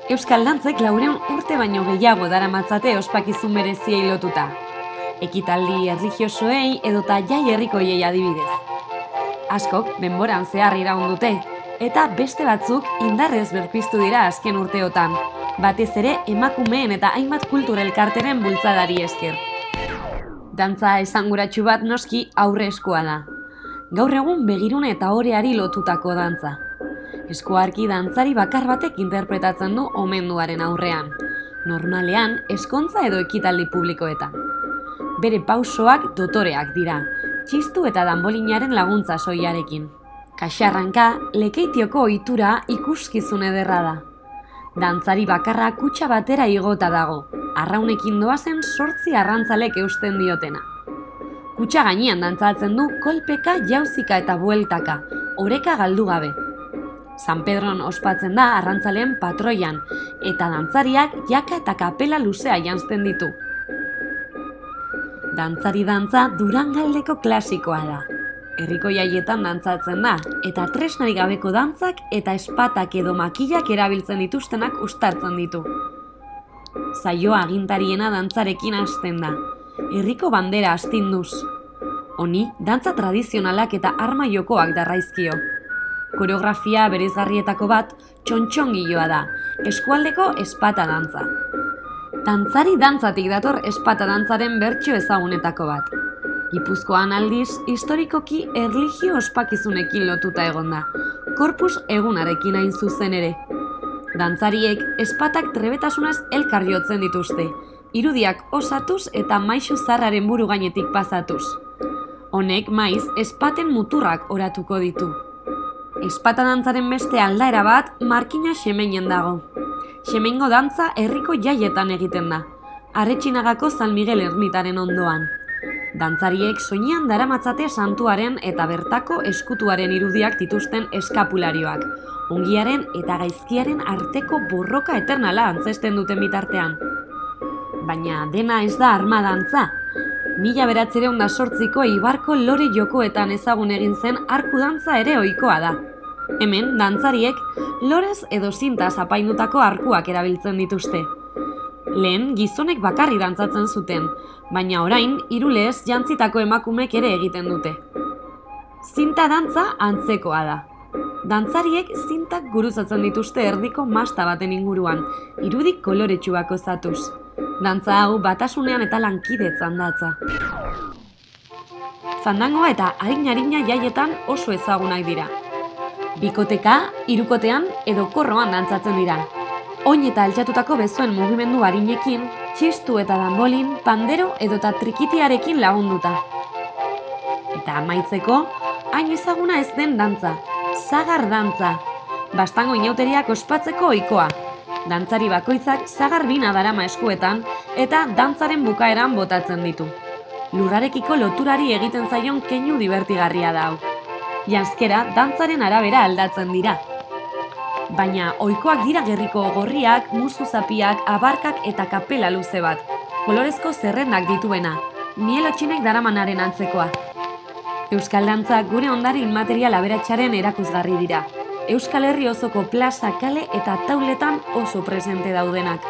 Euskal dantzek 400 urte baino gehiago daramatzate ospakizun bereziei lotuta. Ekitaldi erlijiosoei edota jai herrikoiei adibidez. Askok denboran zehar iraun dute, eta beste batzuk indarrez berpiztu dira azken urteotan, batez ere emakumeen eta hainbat kultur elkarteren bultzadari esker. Dantza esanguratsu bat noski aurrezkoa da. Gaur egun begirune eta oreari lotutako dantza. Eskuarki dantzari bakar batek interpretatzen du omenduaren aurrean. Normalean, eskontza edo ekitaldi publikoetan. Bere pausoak dotoreak dira, txistu eta danbolinaren laguntza soilarekin. Kaxarranka, lekeitioko ohitura ikuskizun ederra da. Dantzari bakarra kutxa batera igota dago, arraunekin doazen 8 arrantzalek eusten diotena. Kutxa gainean dantzatzen du kolpeka, jauzika eta bueltaka, oreka galdu gabe. San Pedron ospatzen da arrantzaleen patroian, eta dantzariak jaka eta kapela luzea janzten ditu. Dantzari dantza Durangaldeko klasikoa da. Herriko jaietan dantzatzen da, eta tresnarik gabeko dantzak eta espatak edo makillak erabiltzen dituztenak uztartzen ditu. Saioa agintariena dantzarekin hasten da, herriko bandera astinduz. Honi, dantza tradizionalak eta arma jokoak darraizkio. Koreografia bereizgarrietako bat txontxongiloa da, eskualdeko espata dantza. Dantzari dantzatik dator espata dantzaren bertsio ezagunetako bat. Gipuzkoan aldiz, historikoki erlijio ospakizunekin lotuta egon da, Korpus egunarekin hain zuzen ere. Dantzariek espatak trebetasunaz elkar jotzen dituzte, irudiak osatuz eta maisu zarraren buru gainetik pasatuz. Honek maiz espaten muturrak oratuko ditu. Espata dantzaren beste aldaera bat markina xemeinen dago. Xemeingo dantza herriko jaietan egiten da, Arretxinagako San Miguel ermitaren ondoan. Dantzariek soinean daramatzate santuaren eta bertako eskutuaren irudiak dituzten eskapularioak, ongiaren eta gaizkiaren arteko borroka eternala antzesten duten bitartean. Baina dena ez da armadantza. 1908ko Eibarko lore jokoetan ezagun egin zen arku dantza ere ohikoa da. Hemen, dantzariek lorez edo zintaz apaindutako arkuak erabiltzen dituzte. Lehen, gizonek bakarri dantzatzen zuten, baina orain, hirulez jantzitako emakumek ere egiten dute. Zinta dantza antzekoa da. Dantzariek zintak guruzatzen dituzte erdiko masta baten inguruan, irudik koloretsuak osatuz. Dantza hau batasunean eta lankidetzan datza. Fandangoa eta arina jaietan oso ezagunak dira. Bikoteka, hirukotean edo korroan dantzatzen dira. Oin eta altxatutako bezoen mugimendu arinekin, txistu eta danbolin, pandero edota trikitiarekin lagunduta. Eta amaitzeko, hain ezaguna ez den dantza, sagar dantza, bastango inauteriak ospatzeko ohikoa. Dantzari bakoitzak sagar bina darama eskuetan eta dantzaren bukaeran botatzen ditu. Lurrarekiko loturari egiten zaion keinu dibertigarria da hau. Janzkera dantzaren arabera aldatzen dira. Baina ohikoak dira gerriko gorriak, musu zapiak, abarkak eta kapela luze bat, kolorezko zerrendak dituena, mielotxinek daramanaren antzekoa. Euskal dantzak gure ondare inmaterial aberatsaren erakusgarri dira. Euskal Herri osoko plaza, kale eta tauletan oso presente daudenak.